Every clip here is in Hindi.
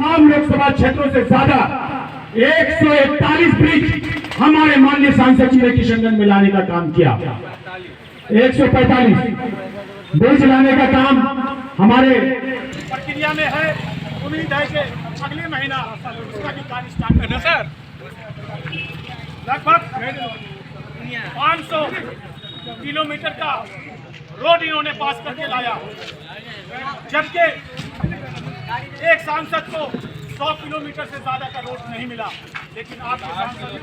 तमाम लोकसभा क्षेत्रों से ज्यादा 141 ब्रिज हमारे माननीय सांसद जी ने किशनगंज में लाने का काम किया। 145 ब्रिज लाने का काम हमारे प्रक्रिया में है। उम्मीद है कि अगले महीना उसका भी कार्य स्टार्ट करना। सर लगभग 500 किलोमीटर का रोड इन्होंने पास करके लाया, जबकि एक सांसद को 100 किलोमीटर से ज्यादा का रोड नहीं मिला, लेकिन आपके सांसद ने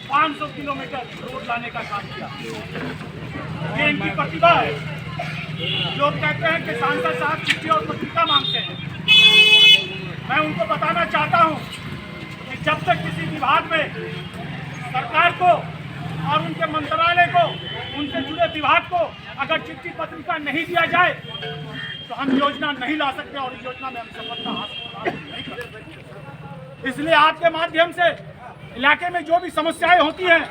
500 किलोमीटर रोड लाने का काम किया। ये इनकी प्रतिभा है। लोग कहते हैं कि सांसद साहब चिट्ठी और पत्रिका मांगते हैं। मैं उनको बताना चाहता हूं कि जब तक किसी विभाग में सरकार को और उनके मंत्रालय को, उनसे जुड़े विभाग को अगर चिट्ठी पत्रिका नहीं दिया जाए तो हम योजना नहीं ला सकते और इस योजना में हम सफलता हासिल नहीं कर सकते। इसलिए आपके माध्यम से इलाके में जो भी समस्याएं होती हैं,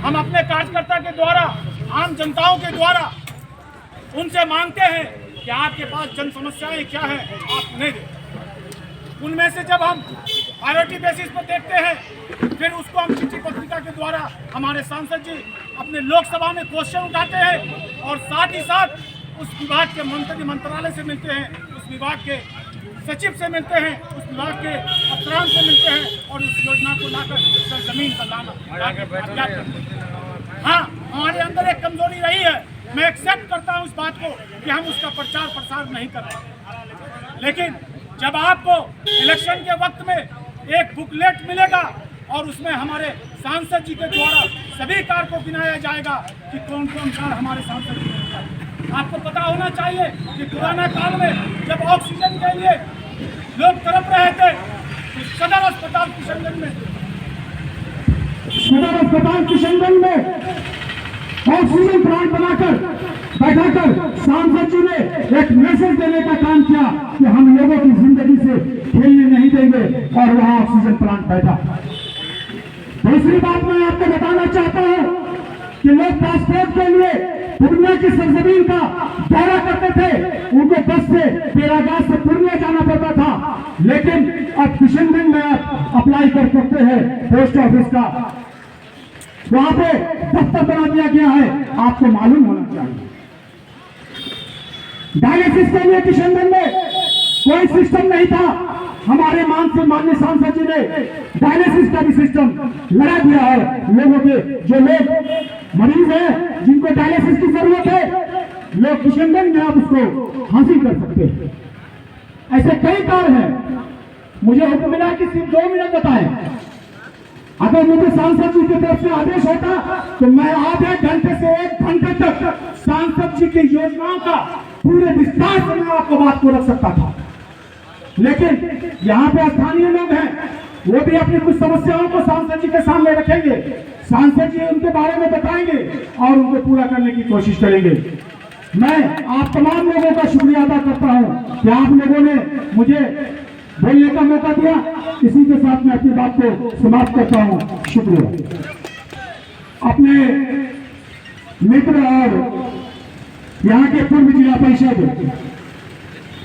हम अपने कार्यकर्ता के द्वारा, आम जनताओं के द्वारा उनसे मांगते हैं कि आपके पास जन समस्याएं क्या हैं, आप उन्हें दें। उनमें से जब हम प्रायोरिटी बेसिस पर देखते हैं, फिर उसको हम चिट्ठी पत्रिका के द्वारा हमारे सांसद जी अपने लोकसभा में क्वेश्चन उठाते हैं और साथ ही साथ उस विभाग के मंत्रालय से मिलते हैं, उस विभाग के सचिव से मिलते हैं, उस विभाग के अफसरान से मिलते हैं और उस योजना को लाकर जमीन पर लाना। हाँ, हमारे अंदर एक कमजोरी रही है। मैं एक्सेप्ट करता हूँ इस बात को कि हम उसका प्रचार प्रसार नहीं कर रहे, लेकिन जब आपको इलेक्शन के वक्त में एक बुकलेट मिलेगा और उसमें हमारे सांसद जी के द्वारा सभी कार्य को गिनाया जाएगा कि कौन कौन कार्य हमारे सांसद जी ने। आपको पता होना चाहिए कि पुराना काल में जब ऑक्सीजन के लिए लोग तड़प रहे थे, तो सदर अस्पताल किशनगंज में ऑक्सीजन प्लांट बैठाकर सांसद जी ने एक मैसेज देने का काम किया कि हम लोगों की जिंदगी से खेलने नहीं देंगे और वहां ऑक्सीजन प्लांट बैठा। दूसरी बात मैं आपको बताना चाहता हूं कि लोग पासपोर्ट के लिए पूर्णिया की सरजमीन का दौरा करते थे, उनको बस से बेरागाज से पूर्णिया जाना पड़ता था, लेकिन अब किशनगंज में आप अप्लाई कर सकते हैं पोस्ट ऑफिस का, वहां पे दफ्तर बना दिया गया है। आपको मालूम होना चाहिए डायलिसिस के लिए किशनगंज में कोई सिस्टम नहीं था। हमारे माननीय सांसद जी ने डायलिसिस का भी सिस्टम लगा दिया है। लोगों के जो लोग मरीज हैं, जिनको डायलिसिस की जरूरत है, लोग किशनगंज में आप उसको हासिल कर सकते हैं। ऐसे कई कार्य हैं। मुझे हुक्म मिला कि सिर्फ 2 मिनट बताएं। अगर मुझे सांसद जी की तरफ से आदेश होता तो मैं आधे घंटे से 1 घंटे तक सांसद जी की योजनाओं का पूरे विस्तार से मैं आपको बात को रख सकता था, लेकिन यहाँ पे स्थानीय लोग हैं, वो भी अपनी कुछ समस्याओं को सांसद जी के सामने रखेंगे। सांसद जी उनके बारे में बताएंगे और उनको पूरा करने की कोशिश करेंगे। मैं आप तमाम लोगों का शुक्रिया अदा करता हूँ कि आप लोगों ने मुझे बोलने का मौका दिया। इसी के साथ मैं अपनी बात को समाप्त करता हूँ। शुक्रिया। अपने मित्र और यहाँ के पूर्व जिला परिषद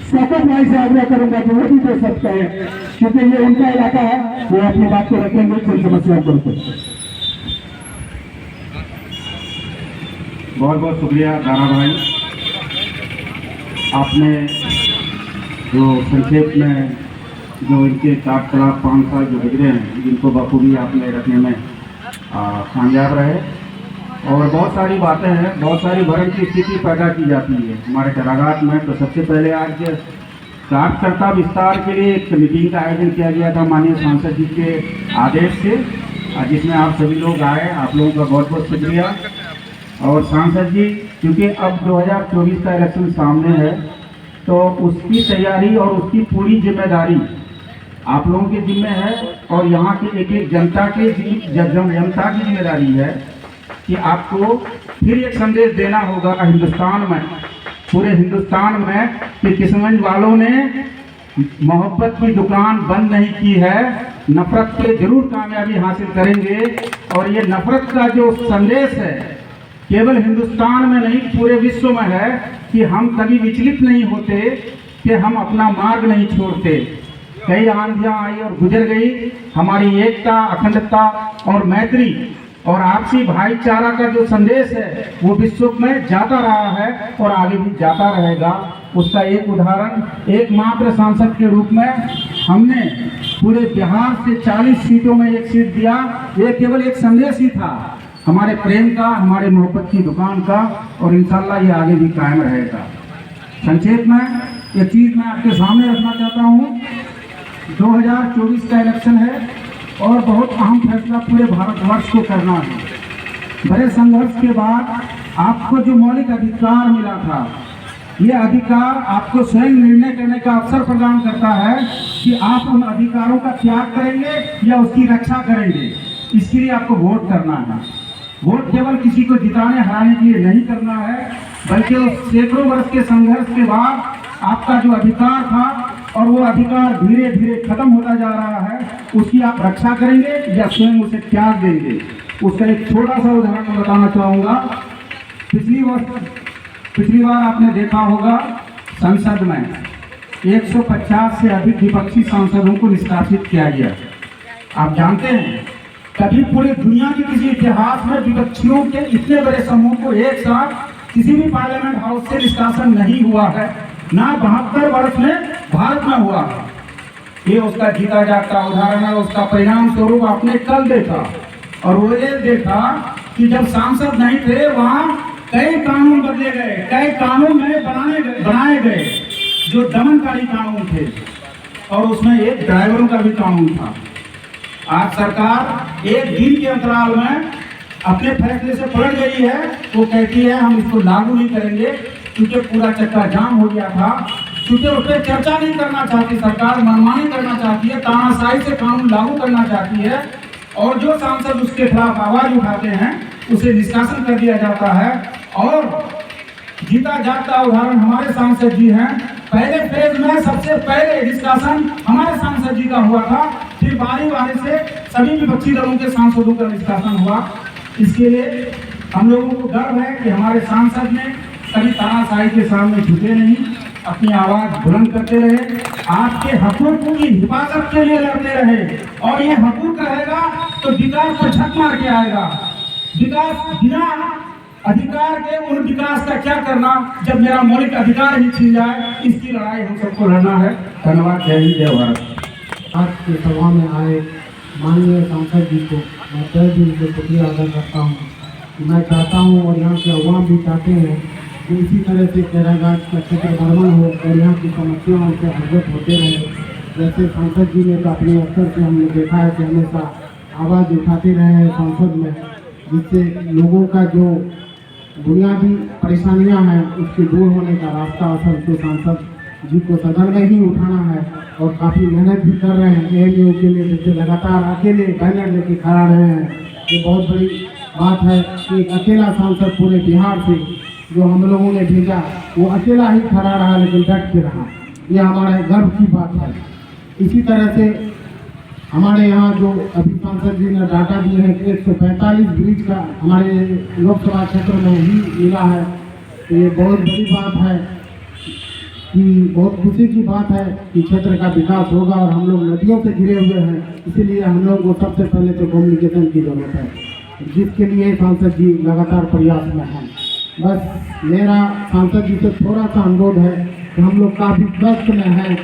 शौकत भाई से आग्रह करूंगा कि वो भी दे सकते हैं, क्योंकि ये उनका इलाका है, वो अपनी बात को रखेंगे कोई समस्या को। बहुत बहुत शुक्रिया दारा भाई, आपने जो संक्षेप में जो इनके 4-5 साल जो गुजरे हैं, जिनको बखूबी आपने रखने में कामयाब रहे, और बहुत सारी बातें हैं, बहुत सारी भ्रम की स्थिति पैदा की जाती है हमारे करागात में। तो सबसे पहले आज कार्यकर्ता विस्तार के लिए एक मीटिंग का आयोजन किया गया था माननीय सांसद जी के आदेश से, जिसमें आप सभी लोग आए। आप लोगों का बहुत बहुत शुक्रिया। और सांसद जी, क्योंकि अब 2024 का इलेक्शन सामने है, तो उसकी तैयारी और उसकी पूरी जिम्मेदारी आप लोगों के जिम्मे है, और यहाँ के एक जनता की जिम्मेदारी है कि आपको फिर एक संदेश देना होगा हिंदुस्तान में, पूरे हिंदुस्तान में, कि किशनगंज वालों ने मोहब्बत की दुकान बंद नहीं की है, नफरत पे जरूर कामयाबी हासिल करेंगे। और ये नफरत का जो संदेश है केवल हिंदुस्तान में नहीं पूरे विश्व में है कि हम कभी विचलित नहीं होते, कि हम अपना मार्ग नहीं छोड़ते। कई आंधियां आई और गुजर गई, हमारी एकता, अखंडता और मैत्री और आपसी भाईचारा का जो संदेश है वो विश्व में जाता रहा है और आगे भी जाता रहेगा। उसका एक उदाहरण एकमात्र सांसद के रूप में हमने पूरे बिहार से 40 सीटों में एक सीट दिया। ये केवल एक संदेश ही था हमारे प्रेम का, हमारे मोहब्बत की दुकान का, और इंशाल्लाह ये आगे भी कायम रहेगा। संक्षेप में ये चीज़ मैं आपके सामने रखना चाहता हूँ। 2024 का इलेक्शन है और बहुत अहम फैसला पूरे भारतवर्ष को करना है। बड़े संघर्ष के बाद आपको जो मौलिक अधिकार मिला था, ये अधिकार आपको स्वयं निर्णय करने का अवसर प्रदान करता है कि आप उन अधिकारों का त्याग करेंगे या उसकी रक्षा करेंगे। इसके लिए आपको वोट करना है। वोट केवल किसी को जिताने हराने के लिए नहीं करना है, बल्कि उस सैकड़ों वर्ष के संघर्ष के बाद आपका जो अधिकार था और वो अधिकार धीरे धीरे खत्म होता जा रहा है, उसकी आप रक्षा करेंगे या स्वयं उसे त्याग देंगे। उसका एक छोटा सा उदाहरण मैं बताना चाहूँगा। पिछली बार आपने देखा होगा संसद में 150 से अधिक विपक्षी सांसदों को निष्कासित किया गया। आप जानते हैं कभी पूरी दुनिया के किसी इतिहास में विपक्षियों के इतने बड़े समूह को एक साथ किसी भी पार्लियामेंट हाउस से निष्कासन नहीं हुआ है, ना 72 वर्ष में भारत में हुआ है। ये उसका जीता जागता उदाहरण है। उसका परिणाम स्वरूप आपने कल देखा, और वो ये देखा कि जब सांसद नहीं थे वहाँ कई कानून बदले गए, कई कानून में बनाए गए जो दमनकारी कानून थे, और उसमें एक ड्राइवरों का भी कानून था। आज सरकार एक दिन के अंतराल में अपने फैसले से पलट गई है। वो कहती है हम इसको लागू नहीं करेंगे, क्योंकि पूरा चक्का जाम हो गया था, क्योंकि उस पर चर्चा नहीं करना चाहती सरकार, मनमानी करना चाहती है, तानाशाही से कानून लागू करना चाहती है, और जो सांसद उसके खिलाफ आवाज उठाते हैं उसे निष्कासन कर दिया जाता है। और जीता जागता उदाहरण हमारे सांसद जी हैं। पहले फेज में सबसे पहले निष्कासन हमारे सांसद जी का हुआ था, फिर बारी बारी से सभी विपक्षी दलों के सांसदों का निष्कासन हुआ। इसके लिए हम लोगों को गर्व है कि हमारे सांसद ने कभी तानाशाही के सामने झुके नहीं, अपनी आवाज बुलंद करते रहे, आपके हकूक की हिफाजत के लिए लड़ते रहे। और ये हकूक रहेगा तो विकास को झक मार के आएगा। विकास बिना अधिकार के उन विकास का क्या करना, जब मेरा मौलिक अधिकार ही छीन जाए। इसकी लड़ाई हम सबको लड़ना है। धन्यवाद। जय हिंद, जय भारत। आज के सभा में आए माननीय सांसद जी को मैं तहे दिल से शुक्रिया अदा करता हूँ। मैं चाहता हूँ और यहाँ के अवाम भी चाहते हैं कि इसी तरह से कैरागाज का क्षेत्र भ्रमण हो और यहाँ की समस्याओं से अवगत होते रहे। जैसे सांसद जी ने तो अपने अवसर से हमने देखा है कि हमेशा आवाज़ उठाते रहे हैं संसद में, जिससे लोगों का जो बुनियादी परेशानियां हैं उसके दूर होने का रास्ता असल तो सांसद जी को सदन में ही उठाना है। और काफ़ी मेहनत भी कर रहे हैं एएमयू के लिए, जैसे लगातार अकेले बैनर लेके खड़ा रहे हैं। ये बहुत बड़ी बात है कि एक अकेला सांसद पूरे बिहार से जो हम लोगों ने भेजा वो अकेला ही खड़ा रहा, लेकिन डट के रहा। ये हमारे गर्व की बात है। इसी तरह से हमारे यहाँ जो अभी सांसद जी ने डाटा दिए हैं कि 145 ब्रिज का हमारे लोकसभा क्षेत्र में ही मिला है। तो ये बहुत बड़ी बात है कि बहुत खुशी की बात है कि क्षेत्र का विकास होगा। और हम लोग नदियों से घिरे हुए हैं, इसीलिए हम लोग को सबसे पहले तो कम्युनिकेशन की जरूरत है, जिसके लिए सांसद जी लगातार प्रयास में हैं। बस मेरा सांसद जी से थोड़ा सा अनुरोध है कि हम लोग काफ़ी कष्ट में हैं।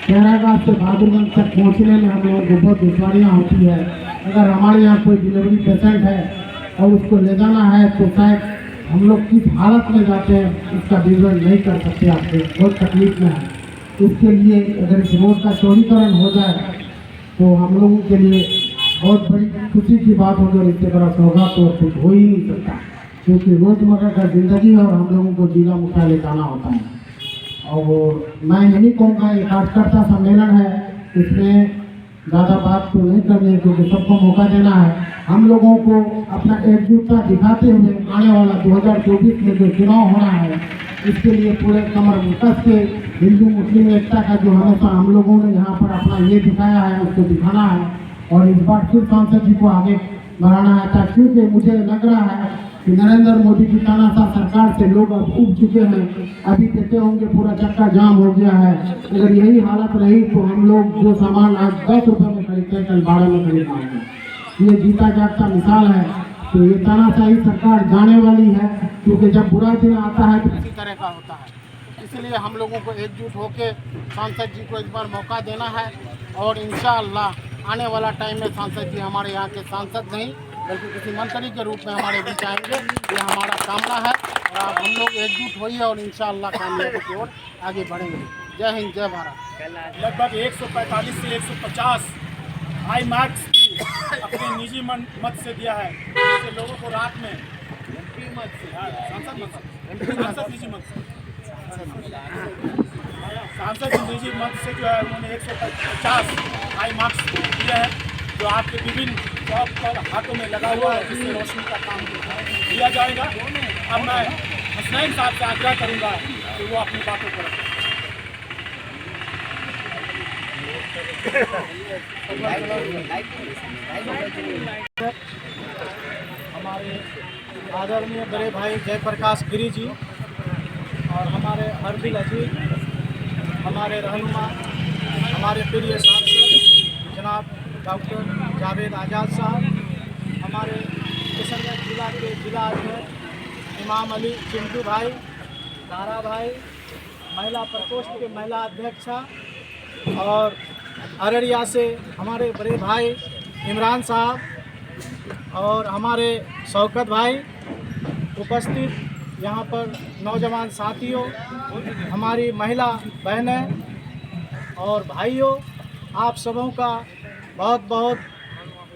कैरागाज से बहादुरगंज तक पहुँचने में हम लोगों को बहुत दुश्वारियाँ होती है। अगर हमारे यहाँ कोई डिलीवरी पेशेंट है और उसको ले जाना है तो शायद हम लोग किस हालत में जाते हैं इसका विवरण नहीं कर सकते, आपको बहुत तकलीफ में है। इसके लिए अगर इस रोड का चौड़ीकरण हो जाए तो हम लोगों के लिए बहुत बड़ी खुशी की बात होगी। और इससे बड़ा सौगात तो कुछ हो ही नहीं सकता, क्योंकि रोजमर्रा का जिंदगी है और हम लोगों को जिला मुख्यालय जाना होता है। और मैं यही कहूँगा ये कार्यकर्ता सम्मेलन है, इसमें ज़्यादा बात तो नहीं करनी है क्योंकि सबको मौका देना है। हम लोगों को अपना एकजुटता दिखाते हुए आने वाला 2024 में जो चुनाव होना है इसके लिए पूरे कमर कस के हिंदू मुस्लिम एकता का जो हमेशा हम लोगों ने यहाँ पर अपना ये दिखाया है उसको दिखाना है। और इस बार फिर सांसद जी को आगे बढ़ाना है, क्योंकि मुझे लग रहा है कि नरेंद्र मोदी की तानाशाह सरकार से लोग अब उब चुके हैं। अभी कहते होंगे पूरा चक्का जाम हो गया है। अगर यही हालत रही तो हम लोग जो सामान आज 10 रुपये में खरीदते हैं कल 12 में खरीद पाएंगे। ये जीता जागता मिसाल है। तो ये तानाशाही सरकार जाने वाली है, क्योंकि जब बुरा दिन आता है तो इसी तरह का होता है। इसलिए हम लोगों को एकजुट होकर सांसद जी को इस बार मौका देना है और इंशाअल्लाह आने वाला टाइम में सांसद जी हमारे यहाँ के सांसद नहीं बल्कि किसी मंत्री के रूप में हमारे बीच आएंगे। ये हमारा कामना है और आप हम लोग एकजुट होइए और इंशाअल्लाह कामयाबी की ओर आगे बढ़ेंगे। जय हिंद, जय भारत। लगभग 145 से 150 हाई मार्क्स की अपने निजी मत से दिया है, जिससे लोगों को रात में सांसद निजी मत से जो है उन्होंने 150 हाई मार्क्स दिए हैं, जो आपके विभिन्न चौक पर हाथों में लगा हुआ है, जिससे रोशनी का काम किया जाएगा। अब मैं हसनैन साहब से आग्रह करूंगा कि वो अपनी बातों पर रखें। हमारे आदरणीय बड़े भाई जयप्रकाश गिरी जी और हमारे अरबिल अजीज, हमारे रहनुमा, हमारे प्रिय सांसद जनाब डॉक्टर जावेद आज़ाद साहब, हमारे किशनगंज जिला के जिला अध्यक्ष इमाम अली चिंटू भाई, तारा भाई, महिला प्रकोष्ठ के महिला अध्यक्षा और अररिया से हमारे बड़े भाई इमरान साहब और हमारे शौकत भाई, उपस्थित यहाँ पर नौजवान साथियों, हमारी महिला बहनें और भाइयों, आप सबों का बहुत बहुत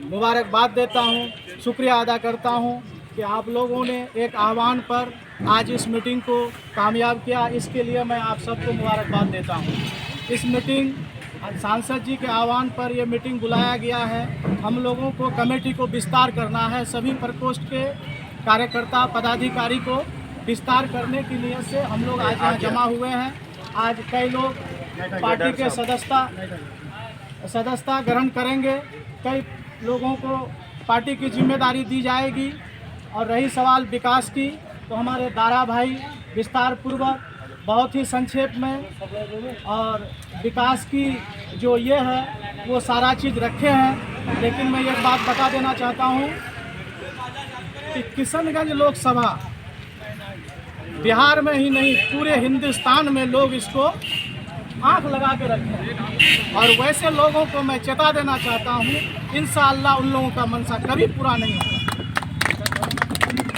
मुबारकबाद देता हूँ, शुक्रिया अदा करता हूँ कि आप लोगों ने एक आह्वान पर आज इस मीटिंग को कामयाब किया। इसके लिए मैं आप सबको मुबारकबाद देता हूँ। इस मीटिंग सांसद जी के आह्वान पर यह मीटिंग बुलाया गया है। हम लोगों को कमेटी को विस्तार करना है, सभी प्रकोष्ठ के कार्यकर्ता पदाधिकारी को विस्तार करने की नियत से हम लोग आज यहाँ जमा हुए हैं। आज कई लोग पार्टी के सदस्यता ग्रहण करेंगे, कई लोगों को पार्टी की जिम्मेदारी दी जाएगी। और रही सवाल विकास की, तो हमारे दारा भाई विस्तार पूर्वक बहुत ही संक्षेप में और विकास की जो ये है वो सारा चीज़ रखे हैं। लेकिन मैं एक बात बता देना चाहता हूँ कि किशनगंज लोकसभा बिहार में ही नहीं पूरे हिंदुस्तान में लोग इसको आंख लगा के रखे हैं। और वैसे लोगों को मैं चेता देना चाहता हूँ, इंशाअल्लाह उन लोगों का मनसा कभी पूरा नहीं होगा।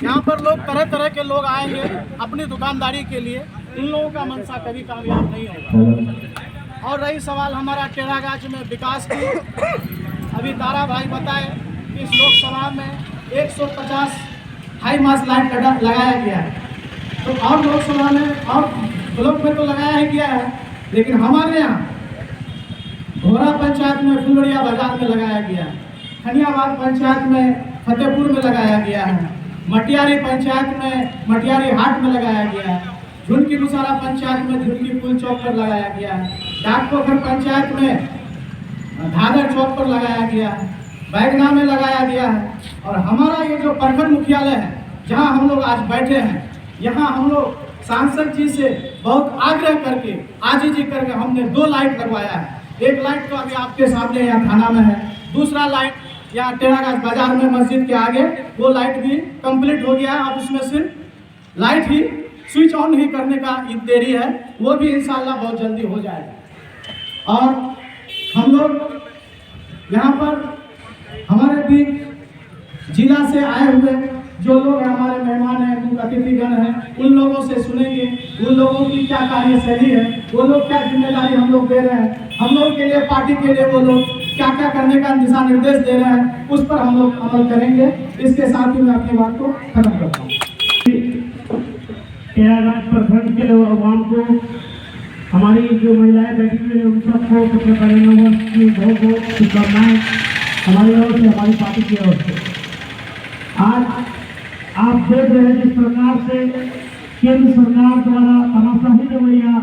यहाँ पर लोग तरह तरह के लोग आएंगे अपनी दुकानदारी के लिए, इन लोगों का मनसा कभी कामयाब नहीं होगा। और रही सवाल हमारा टेढ़ागाछ में विकास की, अभी तारा भाई बताए कि इस लोकसभा में 150 हाई मास लाइट लगाया गया है। तो और लोकसभा में और ब्लॉक में तो लगाया ही गया है, लेकिन हमारे यहाँ घोरा पंचायत में फुलवड़िया बाजार में लगाया गया है, खनियाबाद पंचायत में फतेहपुर में लगाया गया है, मटियारी पंचायत में मटियारी हाट में लगाया गया है, झुनकी मुसारा पंचायत में झुनकी पुल चौक पर लगाया गया है, डाकपोखर पंचायत में धागर चौक पर लगाया गया है, बैगना में लगाया गया है। और हमारा ये जो प्रखंड मुख्यालय है जहाँ हम लोग आज बैठे हैं, यहाँ हम लोग सांसद जी से बहुत आग्रह करके आजीजी करके हमने 2 लाइट लगवाया है। एक लाइट तो अभी आपके सामने यहाँ थाना में है, दूसरा लाइट यहाँ टेढ़ागाछ बाजार में मस्जिद के आगे वो लाइट भी कंप्लीट हो गया है। अब उसमें सिर्फ लाइट ही स्विच ऑन ही करने का देरी है, वो भी इंशाल्लाह बहुत जल्दी हो जाएगा। और हम लोग यहाँ पर हमारे बीच जिला से आए हुए जो लोग हमारे मेहमान हैं, कुछ अतिथिगण हैं, उन लोगों से सुनेंगे उन लोगों की क्या कार्यशैली है, वो लोग क्या जिम्मेदारी हम लोग दे रहे हैं, हम लोग के लिए पार्टी के लिए वो लोग क्या क्या करने का दिशा निर्देश दे रहे हैं, उस पर हम लोग अमल करेंगे। इसके साथ ही मैं अपनी बात को खत्म करता हूँ। टेढ़ागाछ प्रखंड के आवाम को, हमारी जो महिलाएं बैठी हुई हैं उन सबको की बहुत बहुत शुभकामनाएं हमारी ओर से, हमारी पार्टी की ओर से। आज आप देख रहे हैं जिस प्रकार से केंद्र सरकार द्वारा तानाशाही रवैया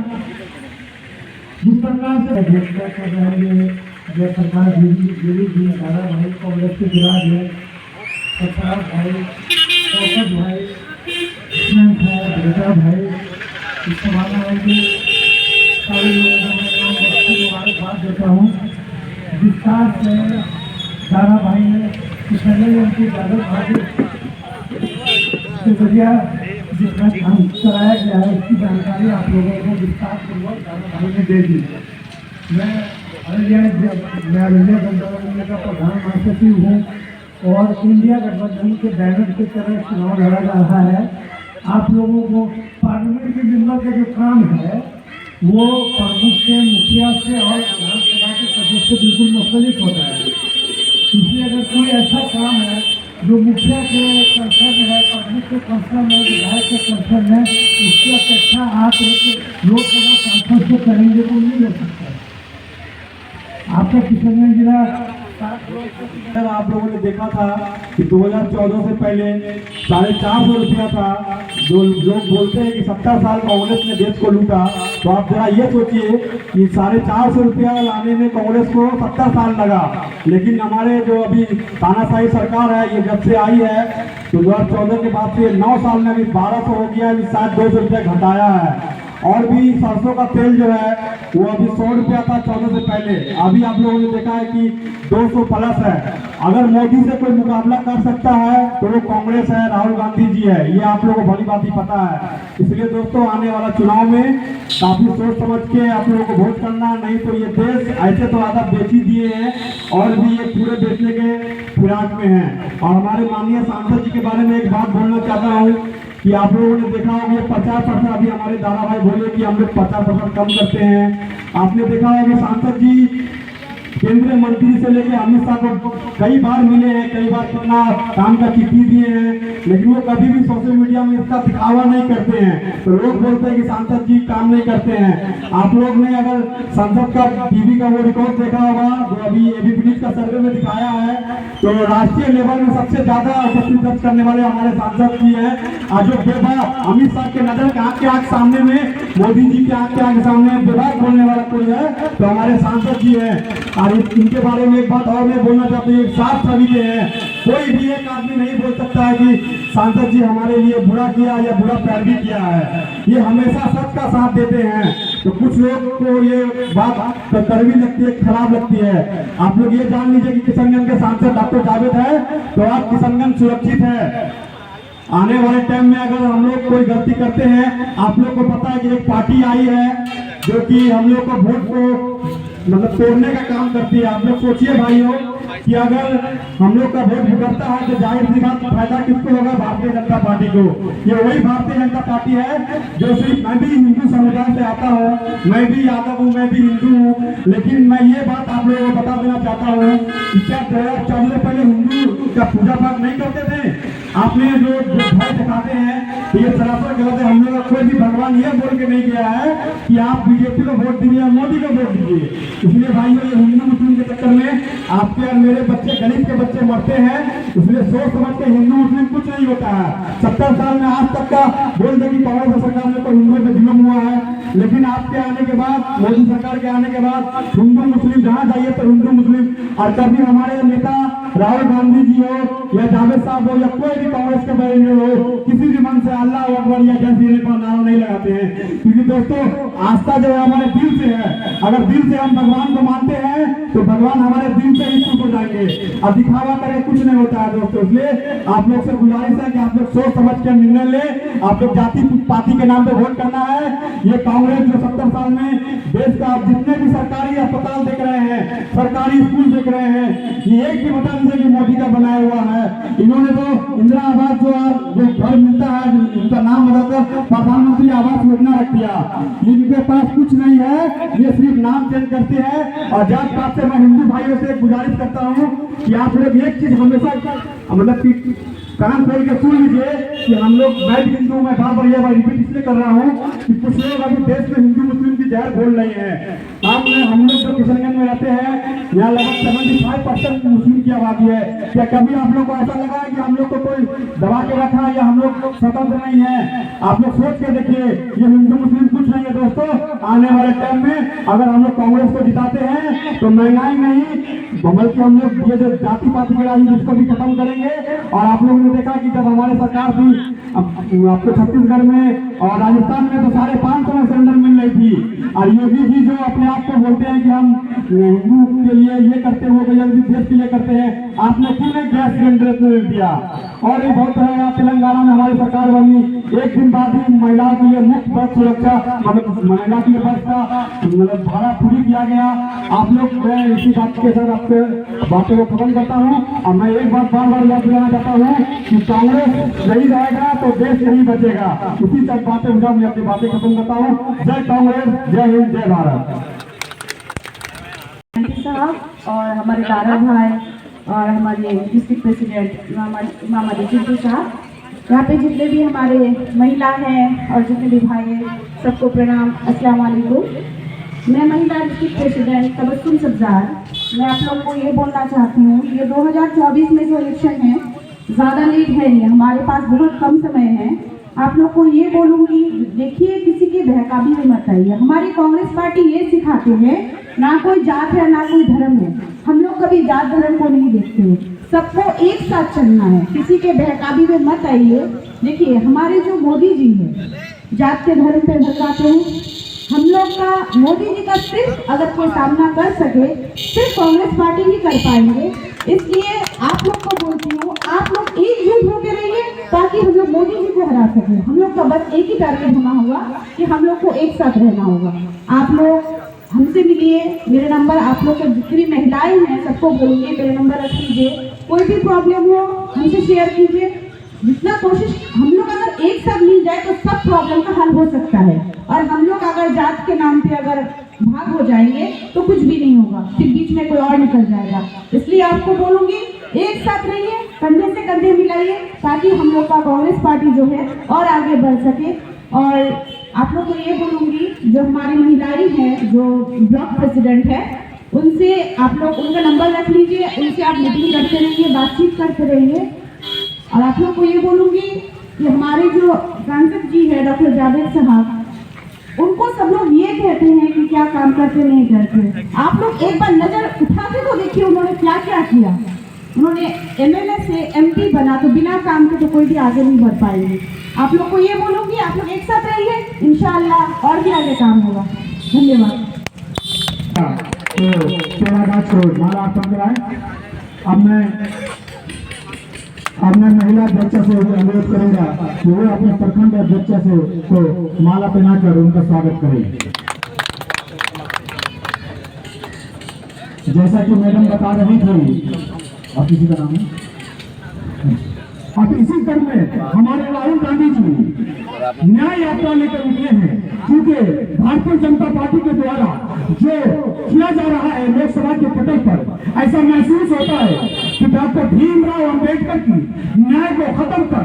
जिस प्रकार से कर रहे हैं, जो सरकार दारा भाई कांग्रेस के जिला है, भाई शौकत भाई, स्नेह है, बेटा भाई, इसको मानना है कि सारे लोगों को मैं मुबारकबाद देता हूँ। विस्तार से दारा भाई ने किसानी उनकी जागरूक भाई के जरिए जितना काम कराया गया है उसकी जानकारी आप लोगों को विस्तार पूर्वक दारा भाई ने दे दी। मैं अररिया गठबंधन का प्रधान महासचिव हूँ और इंडिया गठबंधन के बैनर के तरह चुनाव लड़ा जा रहा है। आप लोगों को पार्लियामेंट के मेंबर का जो काम है वो प्रमुख से, मुखिया से और विधानसभा के सदस्य से बिल्कुल मुख्तलिफ होता है। इसलिए अगर कोई ऐसा काम है जो मुखिया के कंसर्न है, प्रमुख के कंसर्न है, विधायक के कंसर्न है, उसकी अपेक्षा आप एक लोकसभा सांसद से करेंगे तो नहीं हो सकता। आपका किशनगंज जिला आप लोगों ने देखा था कि 2014 से पहले 450 रुपया था। जो लोग बोलते हैं कि 70 साल कांग्रेस ने देश को लूटा, तो आप जरा ये सोचिए कि 450 रुपया लाने में कांग्रेस को 70 साल लगा। लेकिन हमारे जो अभी तानाशाही सरकार है, ये जब से आई है 2014 के बाद से 9 साल में अभी 1200 हो गया, अभी 200 रुपया घटाया है। और भी सरसों का तेल जो है वो अभी 100 रुपया था 14 से पहले, अभी आप लोगों ने देखा है कि 200 प्लस है। अगर मोदी से कोई मुकाबला कर सकता है तो वो कांग्रेस है, राहुल गांधी जी है, ये आप लोगों को भली बात ही पता है। इसलिए दोस्तों आने वाला चुनाव में काफी सोच समझ के आप लोगों को वोट करना, नहीं तो ये देश ऐसे तो आधा बेच ही दिए हैं और भी ये पूरे बेचने के फिराक में है। और हमारे माननीय सांसद जी के बारे में एक बात बोलना चाहता हूँ कि आप लोगों ने देखा होगा 50%, अभी हमारे दादा भाई बोले कि हम लोग 50% कम करते हैं। आपने देखा होगा सांसद जी केंद्रीय मंत्री से लेकर अमित शाह को कई बार मिले हैं, कई बार कितना काम का चिट्ठी दिए हैं, लेकिन वो कभी भी सोशल मीडिया में इसका दिखावा नहीं करते हैं। तो लोग बोलते हैं कि सांसद जी काम नहीं करते हैं। आप लोग ने अगर संसद का टीवी का वो रिकॉर्ड देखा होगा जो अभी एबीपी न्यूज का सर्वे में दिखाया है, तो राष्ट्रीय लेवल में सबसे ज्यादा उपस्थिति दर्ज करने वाले हमारे सांसद जी हैं। जो बेबाक अमित शाह के नजर के आंख के आंख सामने में, मोदी जी के आंख के आंख सामने बेबाक बोलने वाला कोई है तो हमारे सांसद जी है। और इनके बारे में एक बात और मैं बोलना चाहता हूँ, एक साफ छवि के हैं, कोई भी एक आदमी नहीं बोल सकता है कि सांसद जी हमारे लिए बुरा किया या बुरा पैरवी किया है। ये हमेशा सच का साथ देते हैं। तो कुछ लोग को ये बात कड़वी लगती है, खराब लगती है। आप लोग ये जान लीजिए कि किशनगंज के सांसद डॉक्टर जावेद है तो आप किशनगंज सुरक्षित है। आने वाले टाइम में अगर हम लोग कोई गलती करते हैं, आप लोग को पता है कि एक पार्टी आई है जो कि हम लोग को वोट को मतलब तोड़ने का काम करती है। आप लोग सोचिए भाइयों कि अगर हम लोग का वोट बिगड़ता है तो जाहिर सी बात फायदा किसको होगा? भारतीय जनता पार्टी को। ये वही भारतीय जनता पार्टी है जो सिर्फ, मैं भी हिंदू समुदाय से आता हूँ, मैं भी यादव हूँ, मैं भी हिंदू हूँ, लेकिन मैं ये बात आप लोगों को बता देना चाहता हूँ कि क्या 2014 से पहले हिंदू का पूजा पाठ नहीं करते थे? आपने जो भय दिखाते हैं तो ये सरासर गलत है। हम लोग कोई भी भगवान ये बोल के नहीं गया है कि आप बीजेपी को वोट दीजिए या मोदी को वोट दीजिए। इसलिए भाइयों ये हिंदू मुस्लिम के चक्कर में आपके और मेरे बच्चे, गरीब के बच्चे मरते हैं। इसलिए सोच समझ के हिंदू मुस्लिम कुछ नहीं होता है। 70 साल में आज तक का बोल दे कि कांग्रेस सरकार में तो हिंदुओं पे जुल्म हुआ है, लेकिन आपके आने के बाद, मोदी सरकार के आने के बाद हिंदू मुस्लिम जहाँ जाइए तो हिंदू मुस्लिम। और कभी हमारे नेता राहुल गांधी जी हो या जावेद साहब हो या कोई भी कांग्रेस के बारे में हो, किसी भी मन से अल्लाह अकबर या जय श्री राम नारा नहीं लगाते हैं। क्योंकि दोस्तों आस्था जो है हमारे दिल से है। अगर दिल से हम भगवान को मानते हैं तो भगवान हमारे दिल से ही खुश हो जाएंगे। और दिखावा करे कुछ नहीं होता है दोस्तों। इसलिए आप लोग से गुजारिश है कि आप लोग सोच समझ कर निर्णय ले। आप लोग जाति पाति के नाम पे वोट करना है। ये कांग्रेस जो 70 साल में देश का जितने भी सरकारी अस्पताल देख रहे हैं, सरकारी स्कूल देख रहे हैं, ये एक भी बता दीजिए कि मोदी का बनाया हुआ है। इन्होंने तो इंदिरा आवास जो घर मिलता है, उनका नाम बताकर प्रधानमंत्री आवास योजना रख दिया। इनके पास कुछ नहीं है, ये सिर्फ नाम चेंज करते हैं। और जात पात से मैं हिंदू भाइयों से गुजारिश करता हूँ कि आप लोग एक चीज हमेशा मतलब कान खोल के सुन लीजिए कि हम लोग, मैं भी हिंदू, मैं बार ये रिपीट इसलिए कर रहा हूँ कि कुछ लोग अभी देश में हिंदू मुस्लिम की जहर बोल रहे हैं। हम लोग जो किशनगंज में रहते हैं यहाँ लगभग 75% मुस्लिम की आबादी है। क्या कभी आप लोग को ऐसा लगा है कि हम लोग को कोई दबा के रखा है या हम लोग स्वतंत्र नहीं है? आप लोग सोच के देखिए, ये हिंदू मुस्लिम कुछ नहीं है दोस्तों। आने वाले टाइम में अगर हम लोग कांग्रेस को जिताते हैं तो महंगाई नहीं बल्कि हम लोग ये जो जाति पाति की राजनीति इसको भी खत्म करेंगे। और आप लोगों ने देखा कि जब हमारे सरकार थी आपको छत्तीसगढ़ में और राजस्थान में तो 550 में सिलेंडर मिल रही थी। और योगी जी जो अपने आप को बोलते हैं कि हम हिंदू के लिए ये करते हो देश के लिए करते हैं, आपने क्यों नहीं गैस सिलेंडर दिया? और ये बहुत है, तेलंगाना में हमारी सरकार बनी, एक दिन बाद ही महिलाओं के लिए मुफ्त बस सुरक्षा मतलब महिला के लिए बस का मतलब भाड़ा फ्री किया गया। आप लोग मैं इसी बात के साथ आपके बातों को खत्म करता हूँ। और मैं एक बात बार बार याद दिलाना चाहता हूँ कि कांग्रेस नहीं रहेगा तो देश नहीं बचेगा। इसी तक बातें उनका मैं अपनी बातें खत्म करता हूँ। जय कांग्रेस, जय हिंद, जय भारत। साहब और हमारे दारा भाई और हमारे डिस्ट्रिक्ट प्रेसिडेंट इमाम अली चिंटू साहब, यहाँ पे जितने भी हमारे महिला हैं और जितने भी भाई हैं, सबको प्रणाम, अस्सलाम वालेकुम। मैं महिला डिस्ट्रिक्ट प्रेसिडेंट तबस्सुम सब्जार। मैं आप लोग को ये बोलना चाहती हूँ, ये 2024 में जो इलेक्शन है ज़्यादा लेट है नहीं, हमारे पास बहुत कम समय है। आप लोग को ये बोलूँगी, देखिए किसी के बहकावी में मत आइए। हमारी कांग्रेस पार्टी ये सिखाते हैं, ना कोई जात है ना कोई धर्म है, हम लोग कभी जात धर्म को नहीं देखते हैं, सबको एक साथ चलना है, किसी के बहकावी में मत आइए। देखिए हमारे जो मोदी जी हैं जात के धर्म पे भड़काते हैं। हम लोग का मोदी जी का सिर्फ अगर कोई सामना कर सके सिर्फ कांग्रेस पार्टी ही कर पाएंगे। इसलिए आप लोग को बोलती हूँ, आप लोग एकजुट होकर रहिए ताकि हम लोग मोदी जी को हरा सकें। हम लोग का बस एक ही टारगेट होना होगा कि हम लोग को एक साथ रहना होगा। आप लोग हमसे मिलिए, मेरे नंबर आप लोग के जितनी महिलाएं हैं सबको बोलूँगी मेरे नंबर रख लीजिए। कोई भी प्रॉब्लम हो हमसे शेयर कीजिए। जितना कोशिश हम लोग अगर एक साथ मिल जाए तो सब प्रॉब्लम का हल हो सकता है। और हम लोग अगर जात के नाम पे अगर भाग हो जाएंगे तो कुछ भी नहीं होगा, फिर बीच में कोई और निकल जाएगा। इसलिए आपको बोलूँगी एक साथ रहिए, कंधे से कंधे मिलाइए ताकि हम लोग का कांग्रेस पार्टी जो है और आगे बढ़ सके। और आप लोग को ये बोलूँगी, जो हमारी महिलाएं हैं जो ब्लॉक प्रेसिडेंट है उनसे आप लोग उनका नंबर रख लीजिए, उनसे आप मीटिंग करते रहिए, बातचीत करते रहिए। और आप लोग को ये बोलूँगी कि हमारे जो सांसद जी है डॉक्टर जावेद साहब, उनको सब लोग ये कहते हैं कि क्या काम करते नहीं करते। आप लोग एक बार नजर उठा के तो देखिए उन्होंने क्या क्या किया। उन्होंने एमएलए से एमपी बना, तो बिना काम के तो कोई भी आगे नहीं बढ़ पाएंगे। आप लोग को ये बोलूँगी, आप लोग एक साथ रहिए, इंशाअल्लाह और भी आगे काम होगा। धन्यवाद। अब मैं महिला अध्यक्ष से अनुरोध करूंगा कि वो अपने प्रखंड अध्यक्ष से तो माला पहनाकर उनका स्वागत करें। जैसा कि मैडम बता रही थी, आप किसी का नाम है? अब इसी क्रम में हमारे राहुल गांधी जी न्याय यात्रा लेकर निकले हैं, क्योंकि भारतीय जनता पार्टी के द्वारा जो किया जा रहा है लोकसभा के पटल पर, ऐसा महसूस होता है कि डॉक्टर भीमराव अंबेडकर की न्याय को खत्म कर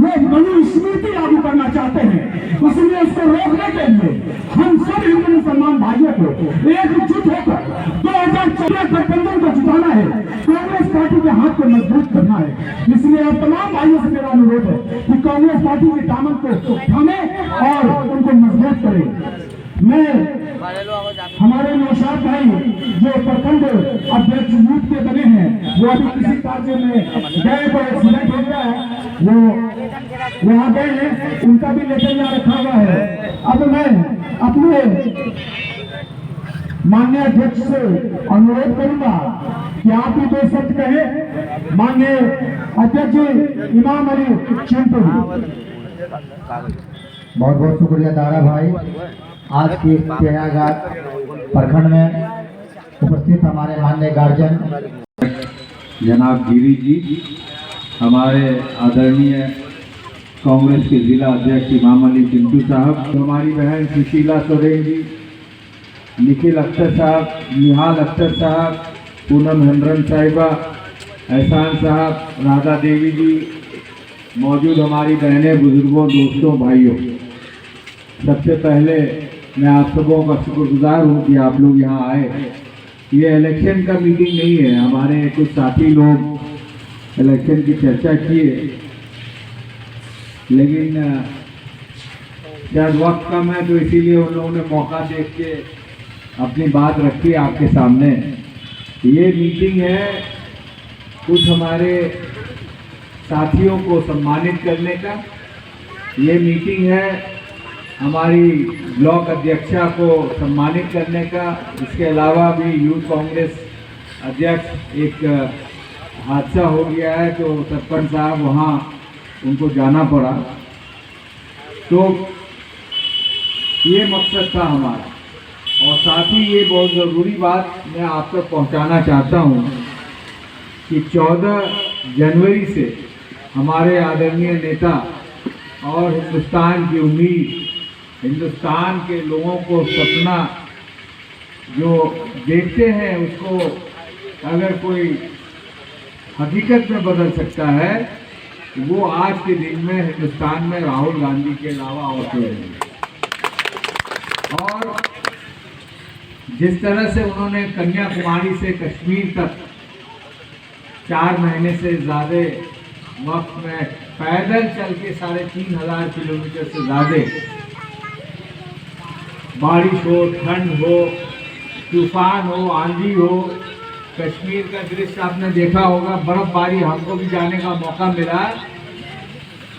वो मनुस्मृति लागू करना चाहते हैं। इसलिए उसको रोकने के लिए हम सब हिंदू मुसलमान भाइयों को एकजुट होकर 2014 गठबंधन को जिताना है, कांग्रेस पार्टी के हाथ को मजबूत करना है। इसलिए अब तमाम भाइयों से मेरा अनुरोध है कि कांग्रेस पार्टी के दामन को थामे और उनको मजबूत करें। मैं हमारे नौशाद भाई जो प्रखंड अध्यक्ष यूथ के बने हैं, वो अभी किसी कार्य में गए, को एक्सीडेंट हो गया है, वो वहाँ गए हैं, उनका भी लेटर यहाँ रखा हुआ है। अब मैं अपने माननीय अध्यक्ष से अनुरोध करूंगा कि आप भी दो शब्द कहें। माननीय अध्यक्ष जी इमाम अली चिंटू। बहुत बहुत शुक्रिया दारा भाई। आज की पेड़ाघाट प्रखंड में उपस्थित हमारे माननीय गार्जियन जनाब गिरी जी, हमारे आदरणीय कांग्रेस के जिला अध्यक्ष इमाम अली चिंटू साहब, हमारी बहन सुशीला सोरेन जी, निखिल अख्तर साहब, निहाल अख्तर साहब, पूनम हेमरन साहिबा, एहसान साहब, राधा देवी जी, मौजूद हमारी बहनें, बुजुर्गों, दोस्तों, भाइयों, सबसे पहले मैं आप सबों का शुक्रगुजार हूँ कि आप लोग यहाँ आए ये इलेक्शन का मीटिंग नहीं है। हमारे कुछ साथी लोग इलेक्शन की चर्चा किए, लेकिन शायद वक्त कम है तो इसीलिए उन लोगों ने मौका देख के अपनी बात रखी आपके सामने। ये मीटिंग है कुछ हमारे साथियों को सम्मानित करने का। ये मीटिंग है हमारी ब्लॉक अध्यक्षा को सम्मानित करने का। इसके अलावा भी यूथ कांग्रेस अध्यक्ष, एक हादसा हो गया है तो सरपंच साहब वहाँ उनको जाना पड़ा, तो ये मकसद था हमारा। और साथ ही ये बहुत ज़रूरी बात मैं आप तक पहुँचाना चाहता हूँ कि 14 जनवरी से हमारे आदरणीय नेता और हिंदुस्तान की उम्मीद, हिंदुस्तान के लोगों को सपना जो देखते हैं उसको अगर कोई हकीकत में बदल सकता है, वो आज के दिन में हिंदुस्तान में राहुल गांधी के अलावा और कोई नहीं। और जिस तरह से उन्होंने कन्याकुमारी से कश्मीर तक 4 महीने से ज़्यादा वक्त में पैदल चल के 3500 किलोमीटर से ज़्यादा, बारिश हो, ठंड हो, तूफान हो, आंधी हो, कश्मीर का दृश्य आपने देखा होगा, बर्फबारी हमको भी जाने का मौका मिला।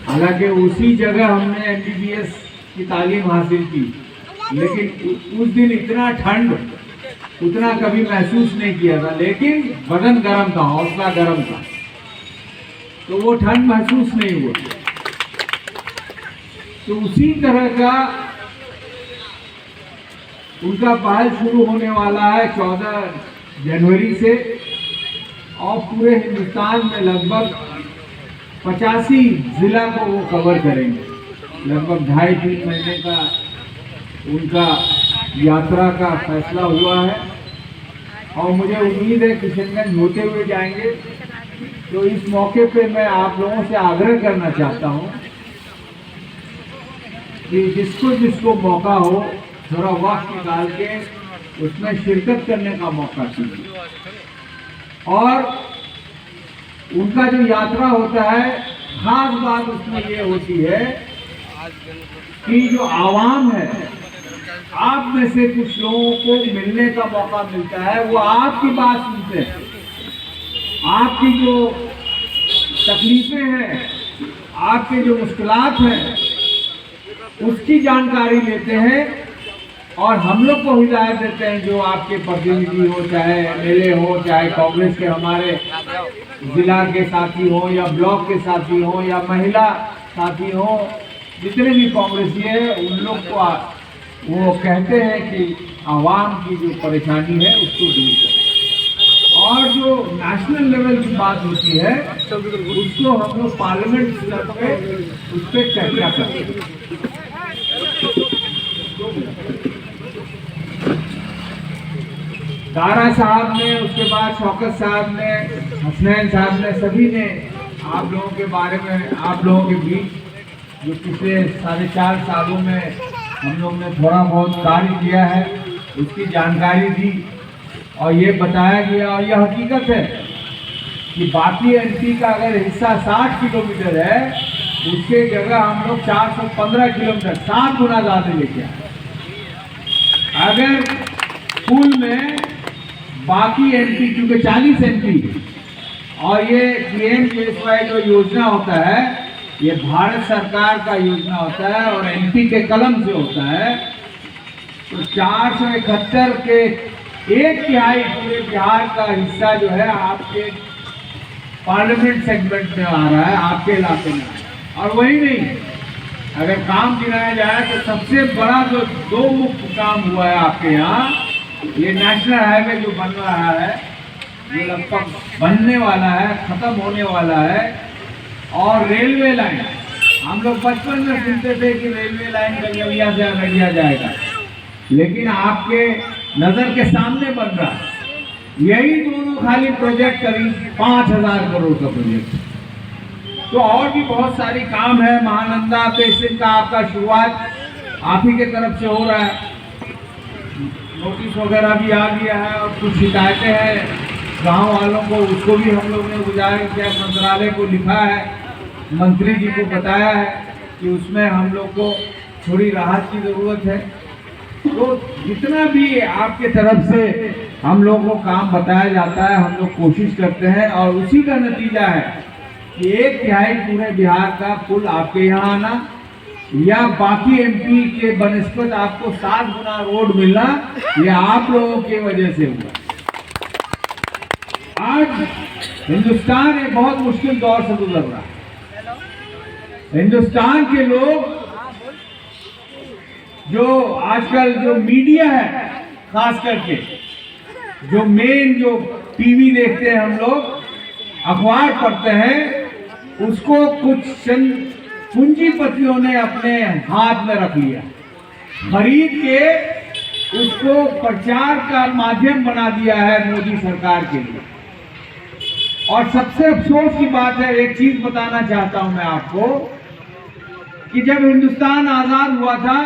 हालांकि उसी जगह हमने MBBS की तालीम हासिल की, लेकिन उस दिन इतना ठंड उतना कभी महसूस नहीं किया था, लेकिन बदन गर्म था, हौसला गर्म था, तो वो ठंड महसूस नहीं हुआ। तो उसी तरह का उनका पहल शुरू होने वाला है 14 जनवरी से, और पूरे हिंदुस्तान में लगभग 85 जिला को वो कवर करेंगे। लगभग 2.5-3 महीने का उनका यात्रा का फैसला हुआ है, और मुझे उम्मीद है किशनगंज होते हुए जाएंगे। तो इस मौके पे मैं आप लोगों से आग्रह करना चाहता हूँ कि जिसको जिसको मौका हो थोड़ा वक्त निकाल के उसमें शिरकत करने का मौका चाहिए। और उनका जो यात्रा होता है, खास बात उसमें ये होती है कि जो आवाम है, आप में से कुछ लोगों को मिलने का मौका मिलता है, वो आपकी बात सुनते हैं, आपकी जो तकलीफें हैं, आपके जो मुश्किलात हैं, उसकी जानकारी लेते हैं और हम लोग को हिदायत देते हैं। जो आपके प्रतिनिधि हो, चाहे MLA हो, चाहे कांग्रेस के हमारे जिला के साथी हो, या ब्लॉक के साथी हो, या महिला साथी हो, जितने भी कांग्रेसी है, उन लोग को वो कहते हैं कि आवाम की जो परेशानी है उसको दूर करें। और जो नेशनल लेवल की बात होती है उसको हम लोग पार्लियामेंट स्तर पे उस पर चर्चा करते हैं। दारा साहब ने, उसके बाद शौकत साहब ने, हसनैन साहब ने, सभी ने आप लोगों के बारे में, आप लोगों के बीच जो पिछले 4.5 सालों में हम लोग ने थोड़ा बहुत कार्य किया है उसकी जानकारी दी, और ये बताया गया, और यह हकीकत है कि बाकी MP का अगर हिस्सा 60 किलोमीटर है, उसके जगह हम लोग 415 किलोमीटर, 7 गुना ज़्यादा लेके आए। अगर कुल में बाकी MP, चूँकि 40 MP, और ये PM-KSY जो योजना होता है, ये भारत सरकार का योजना होता है और MP के कलम से होता है, तो 471 के 1/3 पूरे बिहार का हिस्सा जो है आपके पार्लियामेंट सेगमेंट में आ रहा है, आपके इलाके में। और वही नहीं, अगर काम गिनाया जाए तो सबसे बड़ा जो 2 मुख्य काम हुआ है आपके यहाँ, ये नेशनल हाईवे जो बन रहा है, जो लगभग बनने वाला है, खत्म होने वाला है, और रेलवे लाइन। हम लोग बचपन में सुनते थे कि रेलवे लाइन गंगलिया से अररिया जाएगा, लेकिन आपके नज़र के सामने बन रहा है। यही दोनों खाली प्रोजेक्ट करीब 5000 करोड़ का प्रोजेक्ट। तो और भी बहुत सारी काम है। महानंदा बेसिन का आपका शुरुआत आप ही के तरफ से हो रहा है। नोटिस वगैरह भी आ गया है और कुछ शिकायतें हैं गांव वालों को, उसको भी हम लोग ने गुजारिश किया, मंत्रालय को लिखा है, मंत्री जी को बताया है कि उसमें हम लोग को थोड़ी राहत की ज़रूरत है। तो जितना भी आपके तरफ से हम लोग को काम बताया जाता है, हम लोग कोशिश करते हैं और उसी का नतीजा है कि 1/3 पूरे बिहार का पुल आपके यहाँ आना या बाकी एमपी के बनस्पत आपको 7 गुना रोड मिलना, ये आप लोगों की वजह से हुआ। आज हिंदुस्तान एक बहुत मुश्किल दौर से गुजर रहा है। हिंदुस्तान के लोग जो आजकल जो मीडिया है, खास करके जो मेन जो टीवी देखते हैं हम लोग, अखबार पढ़ते हैं, उसको कुछ पूंजीपतियों ने अपने हाथ में रख लिया, खरीद के उसको प्रचार का माध्यम बना दिया है मोदी सरकार के लिए। और सबसे अफसोस की बात है, एक चीज बताना चाहता हूं मैं आपको कि जब हिंदुस्तान आजाद हुआ था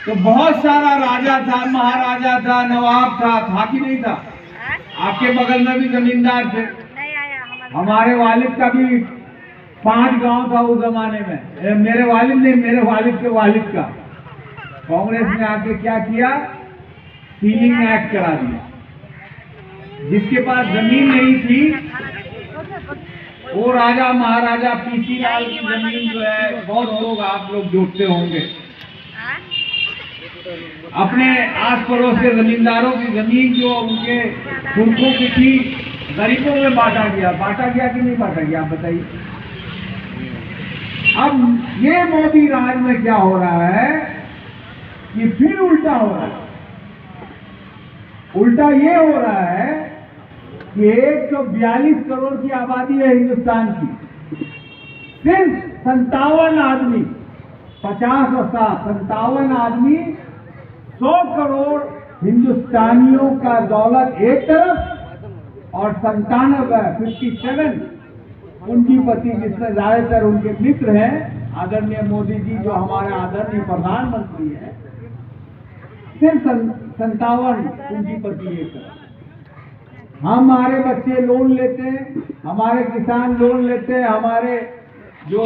तो बहुत सारा राजा था, महाराजा था, नवाब था कि नहीं था? आपके बगल में भी जमींदार थे। हमारे वालिद का भी 5 गांव था उस जमाने में। मेरे वालिद नहीं, मेरे वालिद के वालिद का। कांग्रेस ने आके क्या किया? सीलिंग एक्ट करा दिया। जिसके पास जमीन नहीं थी वो राजा महाराजा पीसी लाल की जमीन जो है, बहुत लोग आप लोग जोड़ते होंगे, अपने आस पड़ोस के जमींदारों की जमीन जो उनके पुरखों की थी, गरीबों में बांटा गया कि नहीं बांटा गया? आप बताइए। अब ये मोदी राज में क्या हो रहा है कि फिर उल्टा हो रहा है। उल्टा ये हो रहा है कि 142 करोड़ की आबादी है हिंदुस्तान की, सिर्फ 57 आदमी, 50 और 57 आदमी 100 करोड़ हिंदुस्तानियों का दौलत एक तरफ और 57 पूंजीपति जिसमें ज्यादातर उनके मित्र हैं, आदरणीय मोदी जी जो हमारे आदरणीय प्रधानमंत्री हैं, सिर्फ 57 पूंजीपति एक तरफ। हमारे बच्चे लोन लेते हैं, हमारे किसान लोन लेते हैं, हमारे जो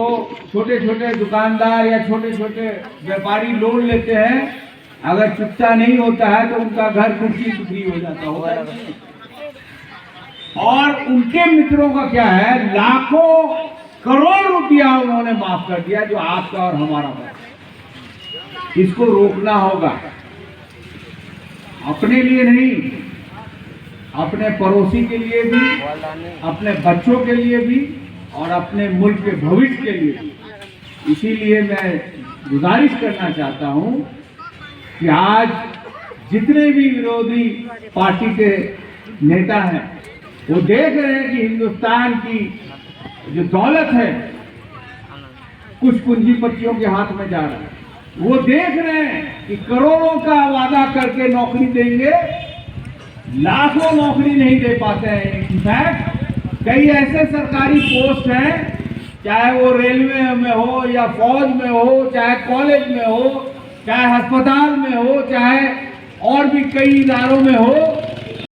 छोटे छोटे दुकानदार या छोटे छोटे व्यापारी लोन लेते हैं, अगर चुकता नहीं होता है तो उनका घर कुर्सी बिक्री हो जाता होगा। और उनके मित्रों का क्या है, लाखों करोड़ रुपया उन्होंने माफ कर दिया, जो आपका और हमारा है। इसको रोकना होगा, अपने लिए नहीं, अपने पड़ोसी के लिए भी, अपने बच्चों के लिए भी और अपने मुल्क के भविष्य के लिए भी। इसीलिए मैं गुजारिश करना चाहता हूं कि आज जितने भी विरोधी पार्टी के नेता हैं वो देख रहे हैं कि हिंदुस्तान की जो दौलत है कुछ पूंजीपतियों के हाथ में जा रहा है। वो देख रहे हैं कि करोड़ों का वादा करके नौकरी देंगे, लाखों नौकरी नहीं दे पाते हैं। इनफैक्ट कई ऐसे सरकारी पोस्ट हैं, चाहे वो रेलवे में हो या फौज में हो, चाहे कॉलेज में हो, चाहे अस्पताल में हो, चाहे और भी कई इदारों में हो,